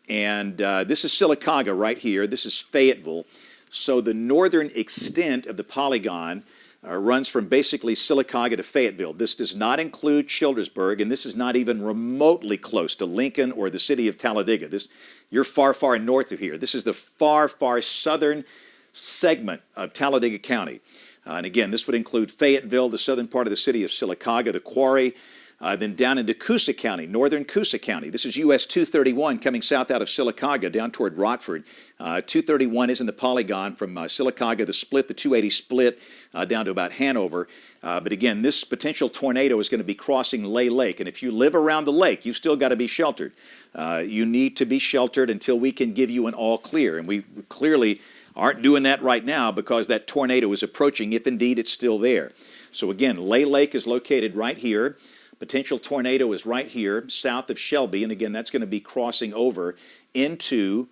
And this is Sylacauga right here. This is Fayetteville. So the northern extent of the polygon runs from basically Sylacauga to Fayetteville. This does not include Childersburg, and this is not even remotely close to Lincoln or the city of Talladega. You're far, far north of here. This is the far, far southern segment of Talladega County. And again, this would include Fayetteville, the southern part of the city of Sylacauga, the quarry, then down into Coosa County, northern Coosa County. This is US 231 coming south out of Sylacauga down toward Rockford. 231 is in the polygon from Sylacauga, the 280 split down to about Hanover. But again, this potential tornado is going to be crossing Lay Lake. And if you live around the lake, you've still got to be sheltered. You need to be sheltered until we can give you an all clear. And we clearly aren't doing that right now because that tornado is approaching, if indeed it's still there. So again, Lay Lake is located right here. Potential tornado is right here, south of Shelby, and again, that's going to be crossing over into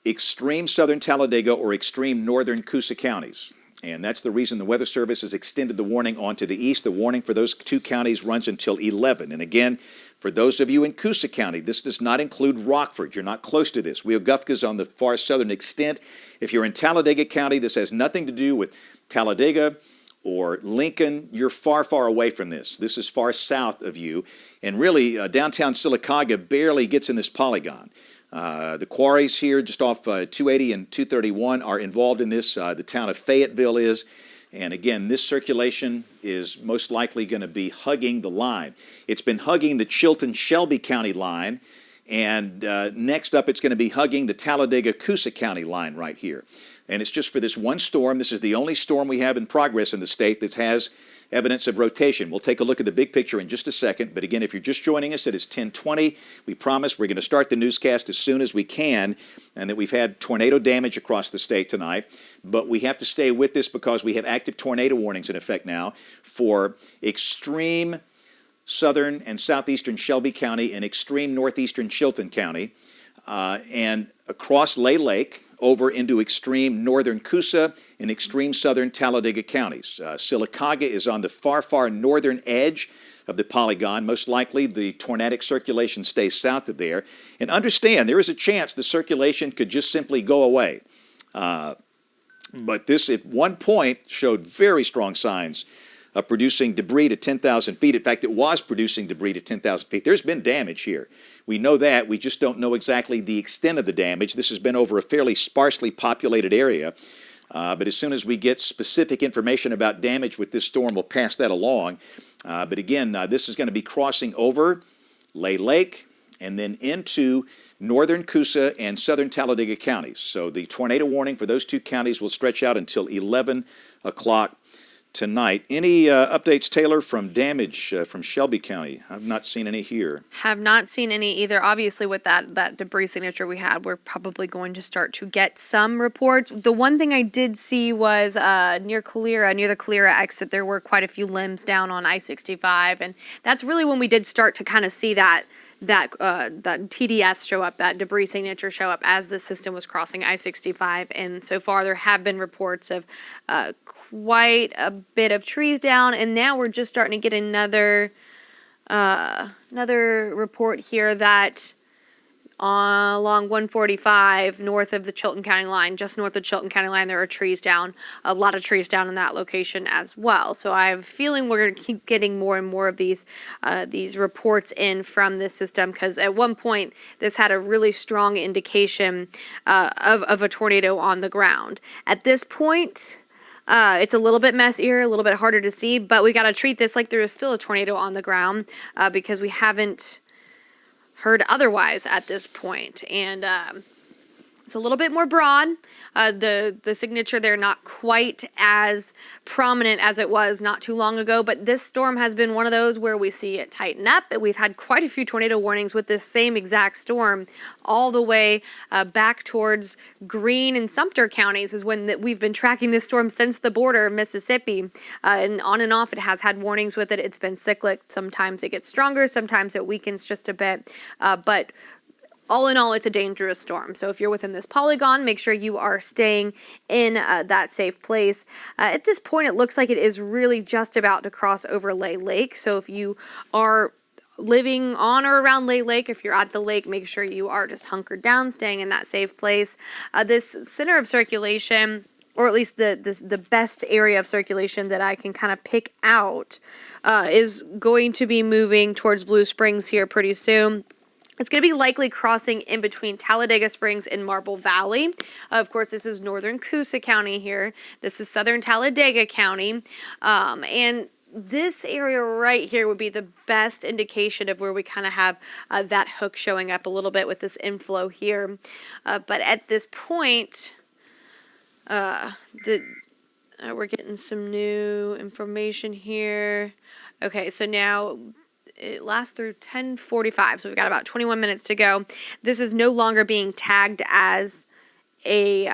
extreme southern Talladega or extreme northern Coosa counties. And that's the reason the Weather Service has extended the warning onto the east. The warning for those two counties runs until 11. And again, for those of you in Coosa County, this does not include Rockford. You're not close to this. Weogufka's on the far southern extent. If you're in Talladega County, this has nothing to do with Talladega or Lincoln. You're far, far away from this. This is far south of you. And really, downtown Sylacauga barely gets in this polygon. The quarries here just off 280 and 231 are involved in this. The town of Fayetteville is. And again, this circulation is most likely going to be hugging the line. It's been hugging the Chilton-Shelby County line. And next up, it's going to be hugging the Talladega-Coosa County line right here. And it's just for this one storm. This is the only storm we have in progress in the state that has evidence of rotation. We'll take a look at the big picture in just a second. But again, if you're just joining us, it is 10:20. We promise we're going to start the newscast as soon as we can, and that we've had tornado damage across the state tonight. But we have to stay with this because we have active tornado warnings in effect now for extreme southern and southeastern Shelby County and extreme northeastern Chilton County, and across Lay Lake over into extreme northern Coosa and extreme southern Talladega counties. Sylacauga is on the far, far northern edge of the polygon. Most likely the tornadic circulation stays south of there. And understand, there is a chance the circulation could just simply go away. But this at one point showed very strong signs of producing debris to 10,000 feet. In fact, it was producing debris to 10,000 feet. There's been damage here. We know that. We just don't know exactly the extent of the damage. This has been over a fairly sparsely populated area. But as soon as we get specific information about damage with this storm, we'll pass that along. But again, this is going to be crossing over Lay Lake and then into northern Coosa and southern Talladega counties. So the tornado warning for those two counties will stretch out until 11 o'clock tonight. Any updates, Taylor, from damage from Shelby County? I've not seen any here. Have not seen any either. Obviously, with that debris signature we had, we're probably going to start to get some reports. The one thing I did see was near the Calera exit, there were quite a few limbs down on I-65, and that's really when we did start to kind of see that TDS show up, that debris signature show up as the system was crossing I-65. And so far, there have been reports of quite a bit of trees down, and now we're just starting to get another report here that along 145 north of the Chilton County line, just north of Chilton County line, there are trees down, a lot of trees down in that location as well. So I have a feeling we're going to keep getting more and more of these reports in from this system, because at one point this had a really strong indication of a tornado on the ground. At this point, it's a little bit messier, a little bit harder to see, but we got to treat this like there is still a tornado on the ground because we haven't heard otherwise at this point. And it's a little bit more broad. The signature there not quite as prominent as it was not too long ago, but this storm has been one of those where we see it tighten up. We've had quite a few tornado warnings with this same exact storm all the way back towards Greene and Sumter counties is when we've been tracking this storm since the border of Mississippi. And on and off it has had warnings with it. It's been cyclic. Sometimes it gets stronger, sometimes it weakens just a bit. But all in all, it's a dangerous storm. So if you're within this polygon, make sure you are staying in that safe place. At this point, it looks like it is really just about to cross over Lay Lake. So if you are living on or around Lay Lake. If you're at the lake, make sure you are just hunkered down, staying in that safe place. This center of circulation, or at least the best area of circulation that I can kind of pick out, is going to be moving towards Blue Springs here pretty soon. It's going to be likely crossing in between Talladega Springs and Marble Valley. Of course, this is northern Coosa County here. This is southern Talladega County. And this area right here would be the best indication of where we kind of have that hook showing up a little bit with this inflow here. But at this point, we're getting some new information here. Okay, so now it lasts through 10:45, so we've got about 21 minutes to go. This is no longer being tagged as a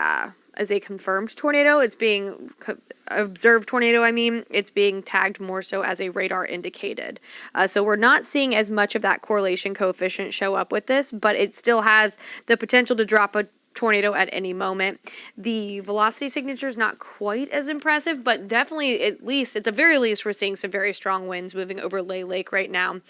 confirmed tornado. It's being observed tornado. It's being tagged more so as a radar indicated. So we're not seeing as much of that correlation coefficient show up with this, but it still has the potential to drop a tornado at any moment. The velocity signature is not quite as impressive, but definitely, at the very least, we're seeing some very strong winds moving over Lay Lake right now,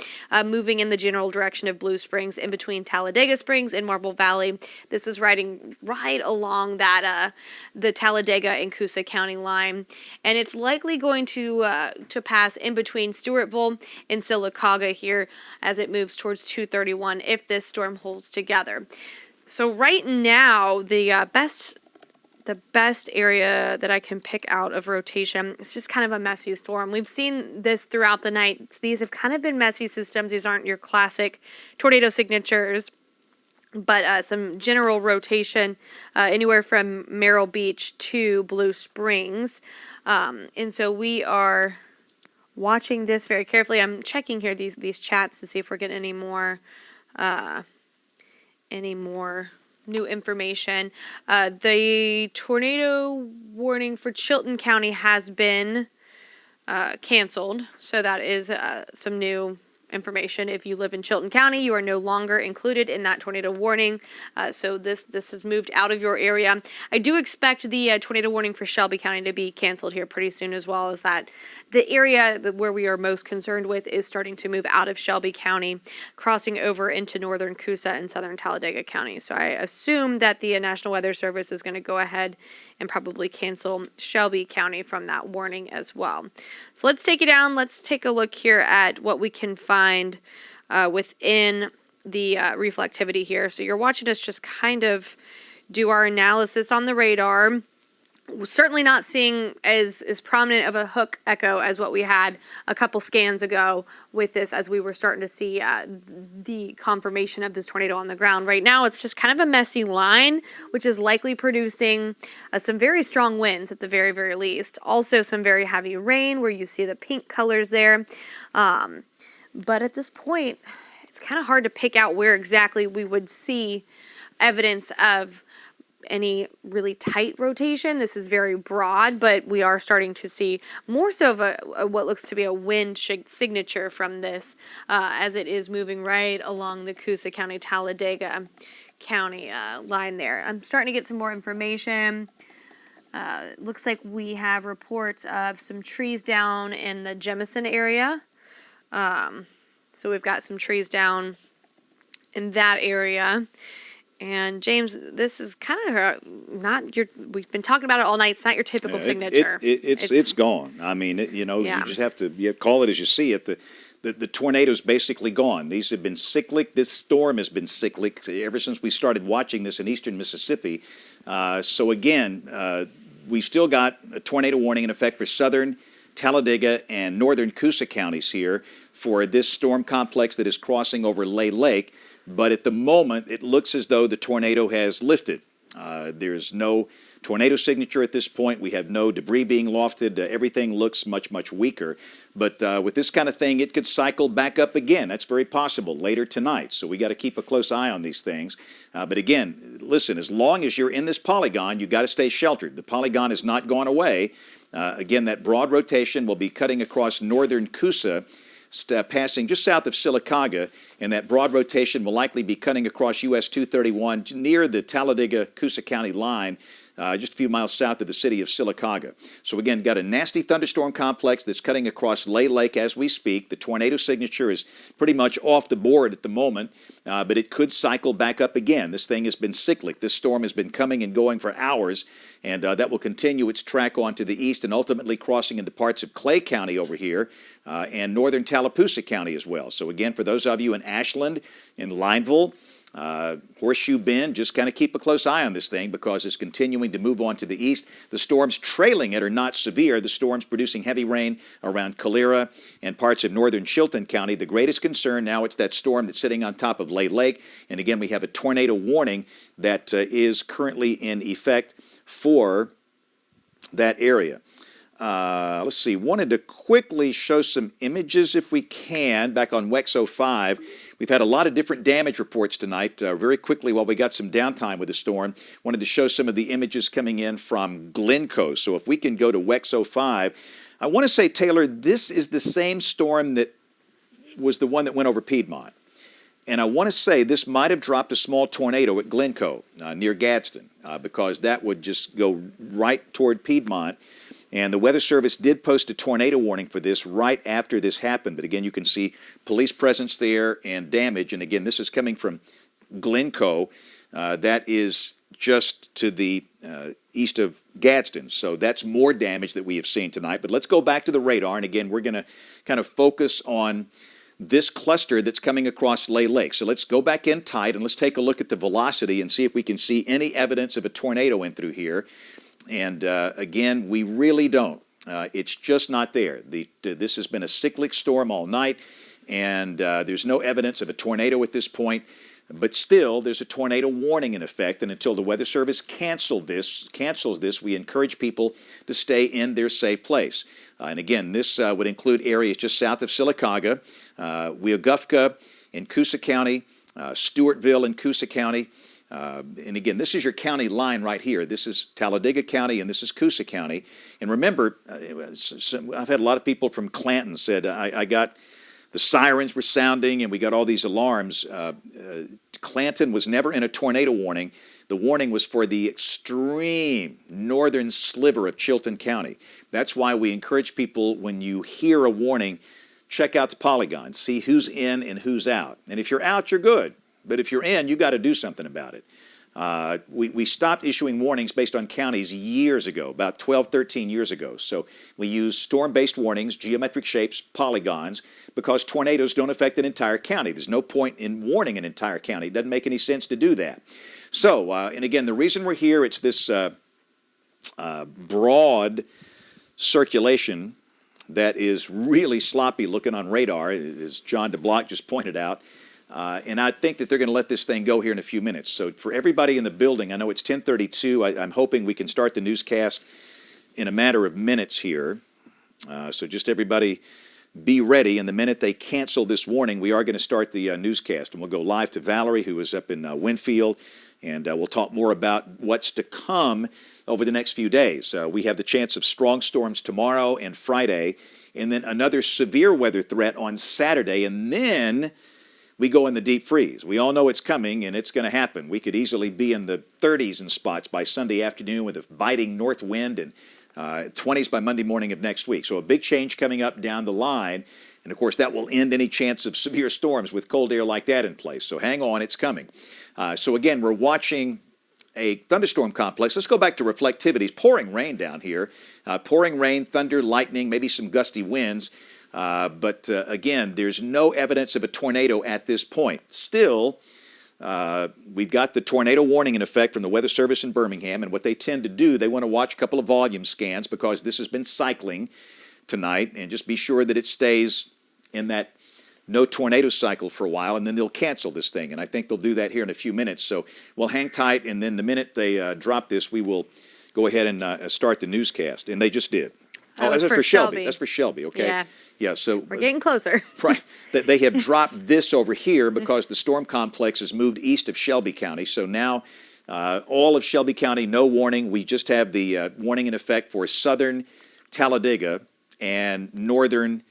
moving in the general direction of Blue Springs in between Talladega Springs and Marble Valley. This is riding right along that the Talladega and Coosa County line, and it's likely going to pass in between Stewartville and Sylacauga here as it moves towards 231 if this storm holds together. So right now, the best area that I can pick out of rotation, it's just kind of a messy storm. We've seen this throughout the night. These have kind of been messy systems. These aren't your classic tornado signatures, but some general rotation anywhere from Merrill Beach to Blue Springs. And so we are watching this very carefully. I'm checking here these chats to see if we're getting any more new information. The tornado warning for Chilton County has been canceled, so that is some new information. If you live in Chilton County, you are no longer included in that tornado warning, so this has moved out of your area. I do expect the tornado warning for Shelby County to be canceled here pretty soon, as well as that the area where we are most concerned with is starting to move out of Shelby County, crossing over into northern Coosa and southern Talladega County. So I assume that the National Weather Service is going to go ahead and probably cancel Shelby County from that warning as well. So let's take it down. Let's take a look here at what we can find within the reflectivity here. So you're watching us just kind of do our analysis on the radar. We're certainly not seeing as prominent of a hook echo as what we had a couple scans ago with this, as we were starting to see the confirmation of this tornado on the ground. Right now, it's just kind of a messy line, which is likely producing some very strong winds at the very, very least. Also, some very heavy rain where you see the pink colors there. But at this point, it's kind of hard to pick out where exactly we would see evidence of any really tight rotation. This is very broad, but we are starting to see more so of what looks to be a wind signature from this as it is moving right along the Coosa County, Talladega County line there. I'm starting to get some more information. Looks like we have reports of some trees down in the Jemison area. So we've got some trees down in that area. And James, this is kind of not your. We've been talking about it all night. It's not your typical signature. It's gone. You just have to call it as you see it. The tornado's basically gone. These have been cyclic. This storm has been cyclic ever since we started watching this in eastern Mississippi. So again, we've still got a tornado warning in effect for southern Talladega and northern Coosa counties here for this storm complex that is crossing over Lay Lake. But at the moment, it looks as though the tornado has lifted. There's no tornado signature at this point. We have no debris being lofted. Everything looks much, much weaker. But with this kind of thing, it could cycle back up again. That's very possible later tonight. So we got to keep a close eye on these things. But again, listen, as long as you're in this polygon, you've got to stay sheltered. The polygon has not gone away. Again, that broad rotation will be cutting across northern Coosa, passing just south of Sylacauga, and that broad rotation will likely be cutting across US 231 near the Talladega-Coosa County line, just a few miles south of the city of Sylacauga. So again, got a nasty thunderstorm complex that's cutting across Lay Lake as we speak. The tornado signature is pretty much off the board at the moment, but it could cycle back up again. This thing has been cyclic. This storm has been coming and going for hours, and that will continue its track on to the east and ultimately crossing into parts of Clay County over here and northern Tallapoosa County as well. So again, for those of you in Ashland, in Lineville, Horseshoe Bend, just kind of keep a close eye on this thing because it's continuing to move on to the east. The storms trailing it are not severe. The storms producing heavy rain around Calera and parts of northern Chilton County. The greatest concern now, it's that storm that's sitting on top of Lay Lake. And again, we have a tornado warning that is currently in effect for that area. Let's see, wanted to quickly show some images if we can back on WEX 05. We've had a lot of different damage reports tonight. Very quickly, while we got some downtime with the storm, wanted to show some of the images coming in from Glencoe. So if we can go to WEX 05, I want to say, Taylor, this is the same storm that was the one that went over Piedmont. And I want to say this might have dropped a small tornado at Glencoe near Gadsden because that would just go right toward Piedmont. And the Weather Service did post a tornado warning for this right after this happened. But again, you can see police presence there and damage. And again, this is coming from Glencoe. That is just to the east of Gadsden. So that's more damage that we have seen tonight. But let's go back to the radar. And again, we're going to kind of focus on this cluster that's coming across Lay Lake. So let's go back in tight and let's take a look at the velocity and see if we can see any evidence of a tornado in through here. And again, we really don't. It's just not there. This has been a cyclic storm all night, and there's no evidence of a tornado at this point. But still, there's a tornado warning in effect, and until the Weather Service cancels this, we encourage people to stay in their safe place. And again, this would include areas just south of Sylacauga, Weogufka in Coosa County, Stewartville in Coosa County. And again, this is your county line right here. This is Talladega County, and this is Coosa County. And remember, I've had a lot of people from Clanton said, I got the sirens were sounding, and we got all these alarms. Clanton was never in a tornado warning. The warning was for the extreme northern sliver of Chilton County. That's why we encourage people, when you hear a warning, check out the polygon, see who's in and who's out. And if you're out, you're good. But if you're in, you got to do something about it. We stopped issuing warnings based on counties years ago, about 12, 13 years ago. So we use storm-based warnings, geometric shapes, polygons, because tornadoes don't affect an entire county. There's no point in warning an entire county. It doesn't make any sense to do that. So, and again, the reason we're here, it's this broad circulation that is really sloppy looking on radar, as John DeBlock just pointed out. And I think that they're going to let this thing go here in a few minutes. So for everybody in the building, I know it's 10:32. I'm hoping we can start the newscast in a matter of minutes here. So just everybody be ready. And the minute they cancel this warning, we are going to start the newscast. And we'll go live to Valerie, who is up in Winfield. And we'll talk more about what's to come over the next few days. We have the chance of strong storms tomorrow and Friday. And then another severe weather threat on Saturday. And then we go in the deep freeze. We all know it's coming, and it's going to happen. We could easily be in the 30s in spots by Sunday afternoon with a biting north wind, and 20s by Monday morning of next week. So a big change coming up down the line, and of course that will end any chance of severe storms with cold air like that in place. So hang on, it's coming. So again, we're watching a thunderstorm complex. Let's go back to reflectivity. It's pouring rain down here. Pouring rain, thunder, lightning, maybe some gusty winds. But again, there's no evidence of a tornado at this point. Still, we've got the tornado warning in effect from the Weather Service in Birmingham, and what they tend to do, they want to watch a couple of volume scans because this has been cycling tonight, and just be sure that it stays in that no tornado cycle for a while, and then they'll cancel this thing, and I think they'll do that here in a few minutes. So we'll hang tight, and then the minute they drop this, we will go ahead and start the newscast, and they just did. That's for Shelby. That's for Shelby, okay? Yeah. Yeah, so We're getting closer. Right. They have dropped this over here because the storm complex has moved east of Shelby County. So now all of Shelby County, no warning. We just have the warning in effect for southern Talladega and northern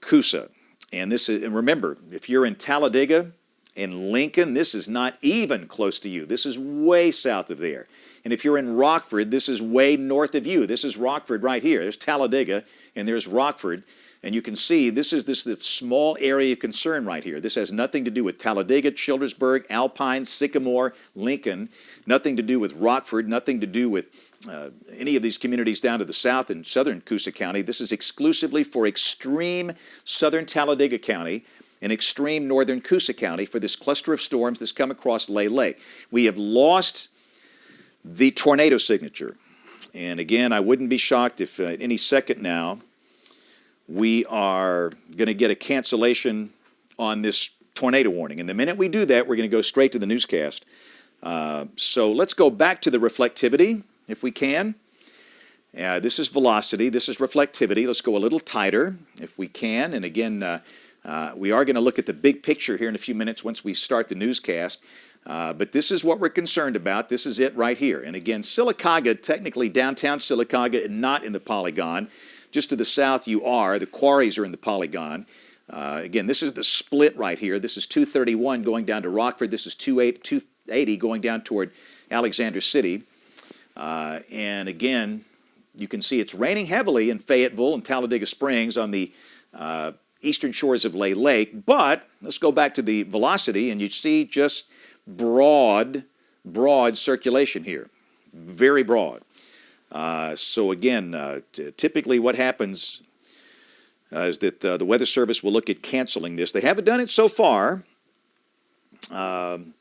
Coosa. And this is, and remember, if you're in Talladega And Lincoln, this is not even close to you. This is way south of there. And if you're in Rockford, this is way north of you. This is Rockford right here. There's Talladega, and there's Rockford. And you can see this small area of concern right here. This has nothing to do with Talladega, Childersburg, Alpine, Sycamore, Lincoln. Nothing to do with Rockford. Nothing to do with any of these communities down to the south in southern Coosa County. This is exclusively for extreme southern Talladega County and extreme northern Coosa County for this cluster of storms that's come across Lay Lake. We have lost the tornado signature. And again, I wouldn't be shocked if any second now we are going to get a cancellation on this tornado warning. And the minute we do that, we're going to go straight to the newscast. So let's go back to the reflectivity, if we can. This is velocity. This is reflectivity. Let's go a little tighter, if we can. And again, we are going to look at the big picture here in a few minutes once we start the newscast. But this is what we're concerned about. This is it right here. And again, Sylacauga, technically downtown Sylacauga, not in the polygon. Just to the south you are. The quarries are in the polygon. Again, this is the split right here. This is 231 going down to Rockford. This is 280 going down toward Alexander City. And again, you can see it's raining heavily in Fayetteville and Talladega Springs on the eastern shores of Lay Lake. But let's go back to the velocity, and you see just broad circulation here. Very broad. So again, typically what happens is that the Weather Service will look at canceling this. They haven't done it so far. And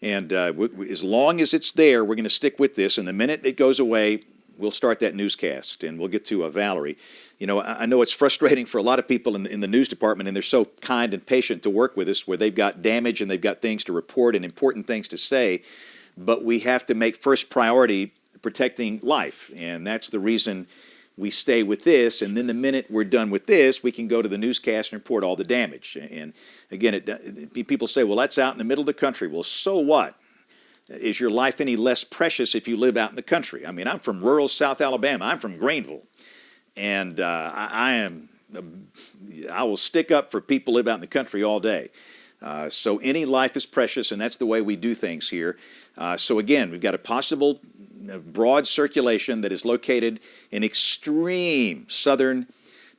as long as it's there, we're going to stick with this. And the minute it goes away, we'll start that newscast, and we'll get to Valerie. You know, I know it's frustrating for a lot of people in the news department, and they're so kind and patient to work with us, where they've got damage and they've got things to report and important things to say. But we have to make first priority protecting life, and that's the reason we stay with this. And then the minute we're done with this, we can go to the newscast and report all the damage. And again, people say, well, that's out in the middle of the country. Well, so what? Is your life any less precious if you live out in the country? I mean, I'm from rural South Alabama. I'm from Greenville. And I will stick up for people who live out in the country all day. So any life is precious, and that's the way we do things here. So again, we've got a possible broad circulation that is located in extreme southern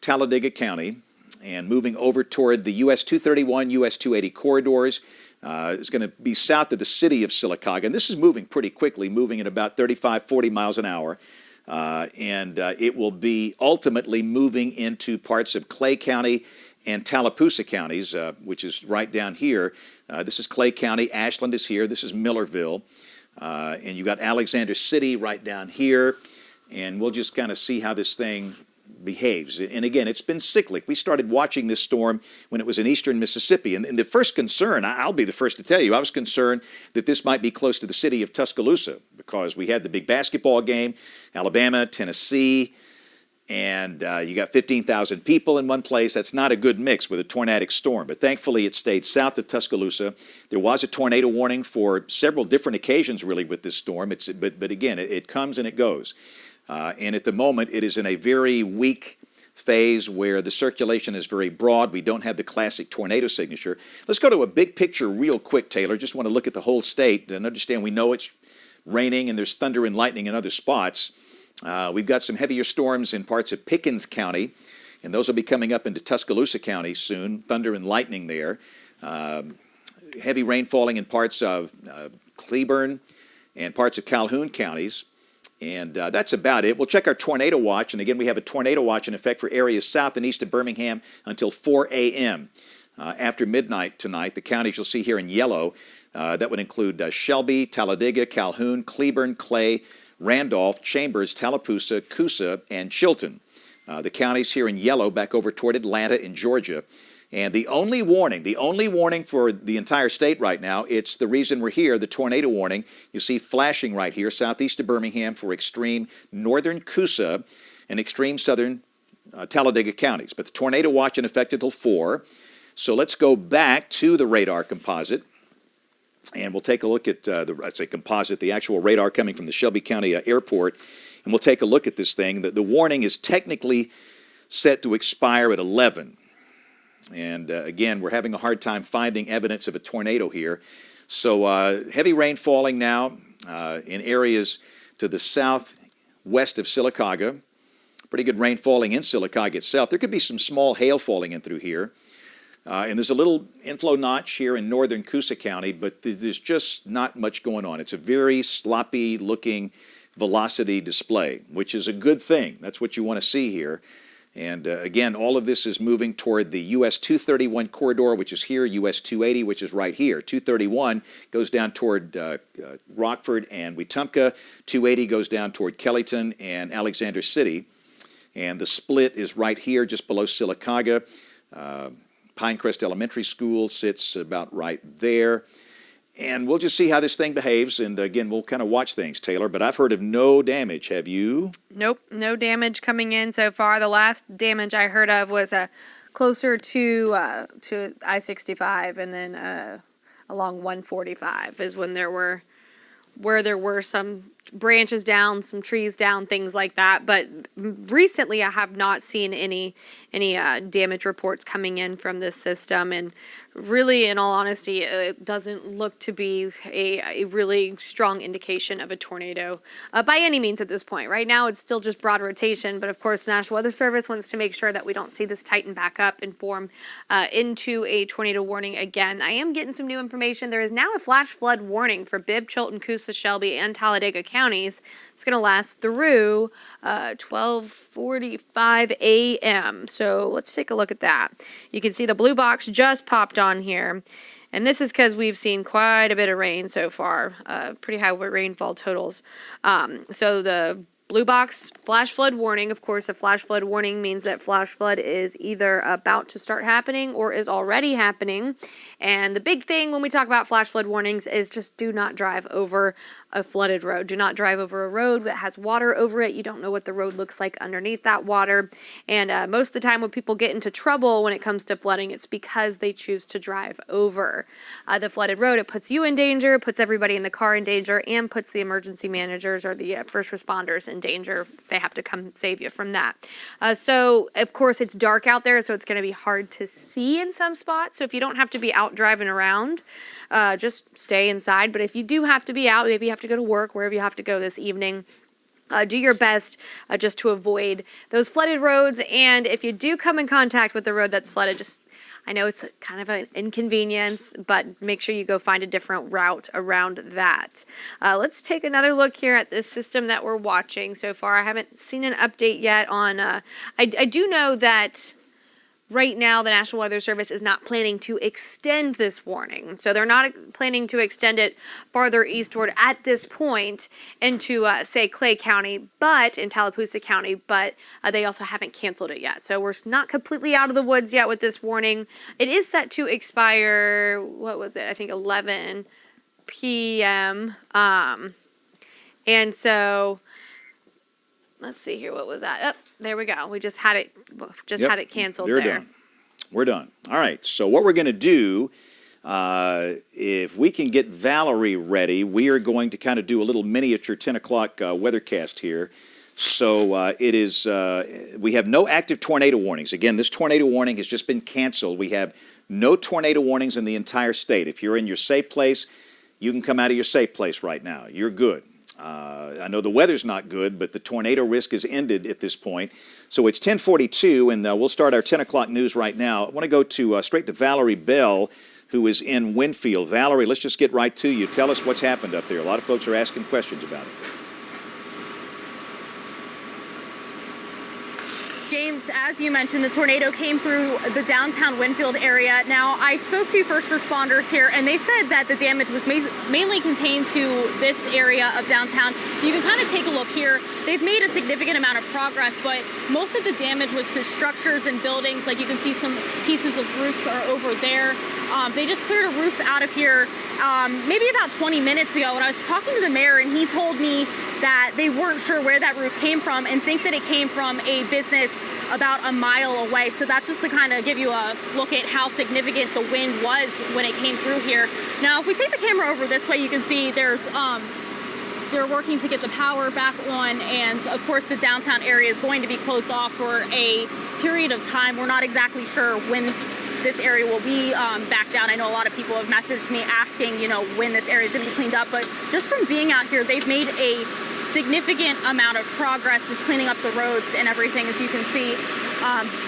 Talladega County and moving over toward the US 231, US 280 corridors. It's going to be south of the city of Sylacauga, and this is moving pretty quickly, moving at about 35, 40 miles an hour. And it will be ultimately moving into parts of Clay County and Tallapoosa counties, which is right down here. This is Clay County. Ashland is here. This is Millerville. And you've got Alexander City right down here. And we'll just kind of see how this thing behaves. And again, it's been cyclic. We started watching this storm when it was in eastern Mississippi. And the first concern, I'll be the first to tell you, I was concerned that this might be close to the city of Tuscaloosa, because we had the big basketball game, Alabama, Tennessee, and you got 15,000 people in one place. That's not a good mix with a tornadic storm. But thankfully, it stayed south of Tuscaloosa. There was a tornado warning for several different occasions, really, with this storm. But again, it comes and it goes. And at the moment, it is in a very weak phase where the circulation is very broad. We don't have the classic tornado signature. Let's go to a big picture real quick, Taylor. Just want to look at the whole state and understand we know it's raining and there's thunder and lightning in other spots. We've got some heavier storms in parts of Pickens County, and those will be coming up into Tuscaloosa County soon. Thunder and lightning there. Heavy rain falling in parts of Cleburne and parts of Calhoun counties. And that's about it. We'll check our tornado watch. And again, we have a tornado watch in effect for areas south and east of Birmingham until 4 a.m. After midnight tonight, the counties you'll see here in yellow, that would include Shelby, Talladega, Calhoun, Cleburne, Clay, Randolph, Chambers, Tallapoosa, Coosa, and Chilton. The counties here in yellow back over toward Atlanta in Georgia. And the only warning for the entire state right now, it's the reason we're here, the tornado warning. You see flashing right here, southeast of Birmingham for extreme northern Coosa and extreme southern Talladega counties. But the tornado watch in effect until 4. So let's go back to the radar composite. And we'll take a look at the actual radar coming from the Shelby County Airport. And we'll take a look at this thing. The warning is technically set to expire at 11. And again, we're having a hard time finding evidence of a tornado here. So heavy rain falling now in areas to the southwest of Sylacauga. Pretty good rain falling in Sylacauga itself. There could be some small hail falling in through here. And there's a little inflow notch here in northern Coosa County, but there's just not much going on. It's a very sloppy looking velocity display, which is a good thing. That's what you want to see here. And again, all of this is moving toward the US 231 corridor, which is here, US 280, which is right here. 231 goes down toward Rockford and Wetumpka. 280 goes down toward Kellyton and Alexander City. And the split is right here, just below Sylacauga. Pinecrest Elementary School sits about right there. And we'll just see how this thing behaves. And again, we'll kind of watch things, Taylor. But I've heard of no damage. Have you? Nope, no damage coming in so far. The last damage I heard of was closer to I-65 and then along 145 is when there were some branches down, some trees down, things like that. But recently I have not seen any damage reports coming in from this system. And really, in all honesty, it doesn't look to be a really strong indication of a tornado by any means at this point. Right now, it's still just broad rotation. But of course, the National Weather Service wants to make sure that we don't see this tighten back up and form into a tornado warning again. I am getting some new information. There is now a flash flood warning for Bibb, Chilton, Coosa, Shelby, and Talladega counties. It's going to last through 12:45 a.m. So let's take a look at that. You can see the blue box just popped on here. And this is because we've seen quite a bit of rain so far, pretty high rainfall totals. So the blue box, flash flood warning. Of course, a flash flood warning means that flash flood is either about to start happening or is already happening. And the big thing when we talk about flash flood warnings is just do not drive over a flooded road. Do not drive over a road that has water over it. You don't know what the road looks like underneath that water. And most of the time when people get into trouble when it comes to flooding, it's because they choose to drive over the flooded road. It puts you in danger, puts everybody in the car in danger, and puts the emergency managers or the first responders in danger. They have to come save you from that. So, of course, it's dark out there, so it's going to be hard to see in some spots. So if you don't have to be out driving around, just stay inside. But if you do have to be out, maybe you have to go to work, wherever you have to go this evening, do your best just to avoid those flooded roads. And if you do come in contact with the road that's flooded, I know it's kind of an inconvenience, but make sure you go find a different route around that. Let's take another look here at this system that we're watching so far. I haven't seen an update yet on, I do know that right now the National Weather Service is not planning to extend this warning. So they're not planning to extend it farther eastward at this point into, say, Clay County, but in Tallapoosa County, but they also haven't canceled it yet. So we're not completely out of the woods yet with this warning. It is set to expire, what was it? I think 11 p.m. And so let's see here. What was that? Oh, there we go. We just had it. Had it canceled there. Done. We're done. All right. So what we're going to do, if we can get Valerie ready, we are going to kind of do a little miniature 10 o'clock weathercast here. So it is. We have no active tornado warnings. Again, this tornado warning has just been canceled. We have no tornado warnings in the entire state. If you're in your safe place, you can come out of your safe place right now. You're good. I know the weather's not good, but the tornado risk is ended at this point. So it's 10:42, and we'll start our 10 o'clock news right now. I want to go to straight to Valerie Bell, who is in Winfield. Valerie, let's just get right to you. Tell us what's happened up there. A lot of folks are asking questions about it. James, as you mentioned, the tornado came through the downtown Winfield area. Now, I spoke to first responders here, and they said that the damage was mainly contained to this area of downtown. You can kind of take a look here. They've made a significant amount of progress, but most of the damage was to structures and buildings. Like you can see some pieces of roofs are over there. They just cleared a roof out of here maybe about 20 minutes ago, and I was talking to the mayor, and he told me that they weren't sure where that roof came from and think that it came from a business about a mile away. So that's just to kind of give you a look at how significant the wind was when it came through here. Now, if we take the camera over this way, you can see there's they're working to get the power back on, and of course the downtown area is going to be closed off for a period of time. We're not exactly sure when this area will be back down. I know a lot of people have messaged me asking, when this area is going to be cleaned up. But just from being out here, they've made a significant amount of progress just cleaning up the roads and everything, as you can see.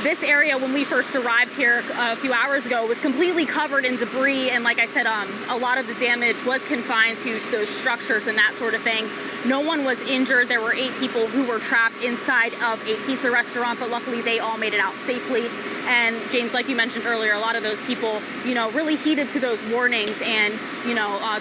This area, when we first arrived here a few hours ago, was completely covered in debris, and like I said, a lot of the damage was confined to those structures and that sort of thing. No one was injured. There were 8 people who were trapped inside of a pizza restaurant, but luckily they all made it out safely. And James, like you mentioned earlier, a lot of those people, really heeded to those warnings and,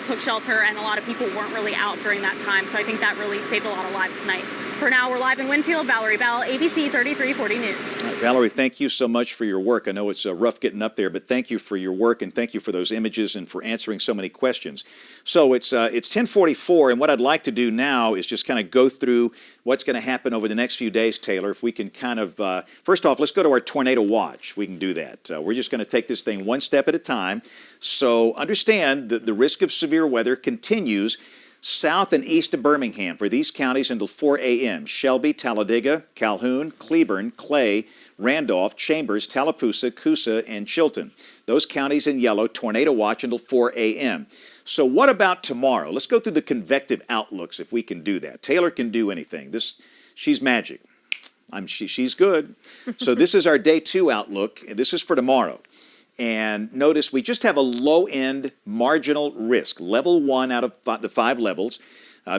took shelter, and a lot of people weren't really out during that time. So I think that really saved a lot of lives tonight. For now, we're live in Winfield. Valerie Bell, ABC 3340 News. Valerie, thank you so much for your work. I know it's rough getting up there, but thank you for your work, and thank you for those images and for answering so many questions. So it's 10:44, and what I'd like to do now is just kind of go through what's going to happen over the next few days, Taylor. If we can kind of, first off, let's go to our tornado watch. We can do that. We're just going to take this thing one step at a time. So understand that the risk of severe weather continues south and east of Birmingham for these counties until 4 a.m. Shelby, Talladega, Calhoun, Cleburne, Clay, Randolph, Chambers, Tallapoosa, Coosa, and Chilton. Those counties in yellow, tornado watch until 4 a.m. So what about tomorrow? Let's go through the convective outlooks if we can do that. Taylor can do anything. She's magic. She's good. So this is our day 2 outlook, and this is for tomorrow. And notice we just have a low-end marginal risk, level 1 out of the 5 levels,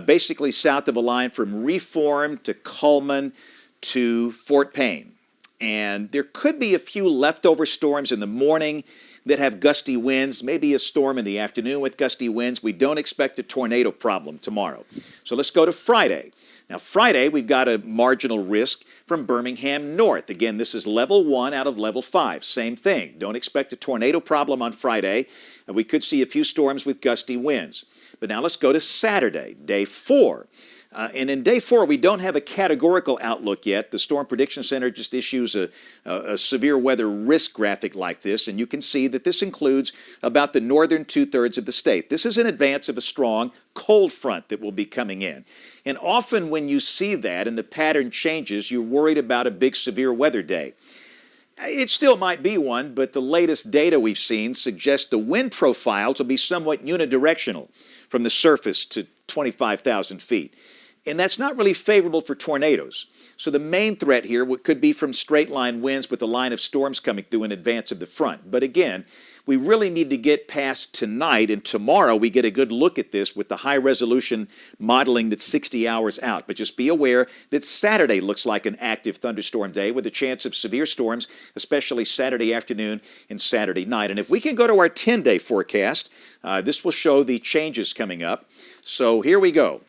basically south of a line from Reform to Cullman to Fort Payne. And there could be a few leftover storms in the morning that have gusty winds, maybe a storm in the afternoon with gusty winds. We don't expect a tornado problem tomorrow. So let's go to Friday. Now, Friday, we've got a marginal risk from Birmingham north. Again, this is level 1 out of level 5. Same thing. Don't expect a tornado problem on Friday. And we could see a few storms with gusty winds. But now let's go to Saturday, day 4. And in day 4, we don't have a categorical outlook yet. The Storm Prediction Center just issues a severe weather risk graphic like this, and you can see that this includes about the northern 2/3 of the state. This is in advance of a strong cold front that will be coming in. And often when you see that and the pattern changes, you're worried about a big severe weather day. It still might be one, but the latest data we've seen suggests the wind profiles will be somewhat unidirectional from the surface to 25,000 feet. And that's not really favorable for tornadoes. So the main threat here could be from straight line winds with a line of storms coming through in advance of the front. But again, we really need to get past tonight, and tomorrow we get a good look at this with the high resolution modeling that's 60 hours out. But just be aware that Saturday looks like an active thunderstorm day with a chance of severe storms, especially Saturday afternoon and Saturday night. And if we can go to our 10-day forecast, this will show the changes coming up. So here we go.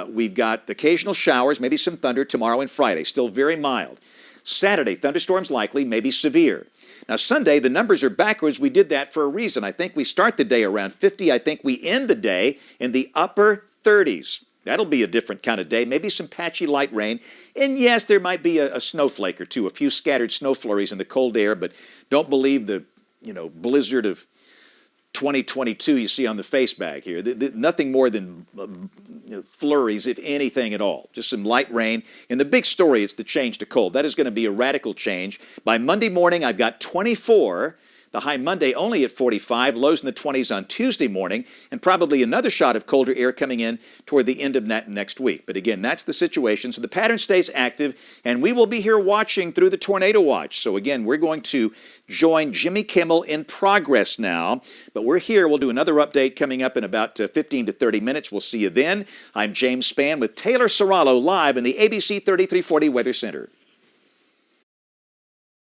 We've got occasional showers, maybe some thunder tomorrow and Friday, still very mild. Saturday, thunderstorms likely, maybe severe. Now, Sunday, the numbers are backwards. We did that for a reason. I think we start the day around 50. I think we end the day in the upper 30s. That'll be a different kind of day, maybe some patchy light rain. And yes, there might be a snowflake or two, a few scattered snow flurries in the cold air, but don't believe the blizzard of 2022 you see on the face bag here. Nothing more than flurries, if anything at all. Just some light rain. And the big story is the change to cold. That is going to be a radical change. By Monday morning, I've got 24. The high Monday only at 45, lows in the 20s on Tuesday morning, and probably another shot of colder air coming in toward the end of next week. But again, that's the situation. So the pattern stays active, and we will be here watching through the tornado watch. So again, we're going to join Jimmy Kimmel in progress now. But we're here. We'll do another update coming up in about 15 to 30 minutes. We'll see you then. I'm James Spann with Taylor Serrallo live in the ABC 3340 Weather Center.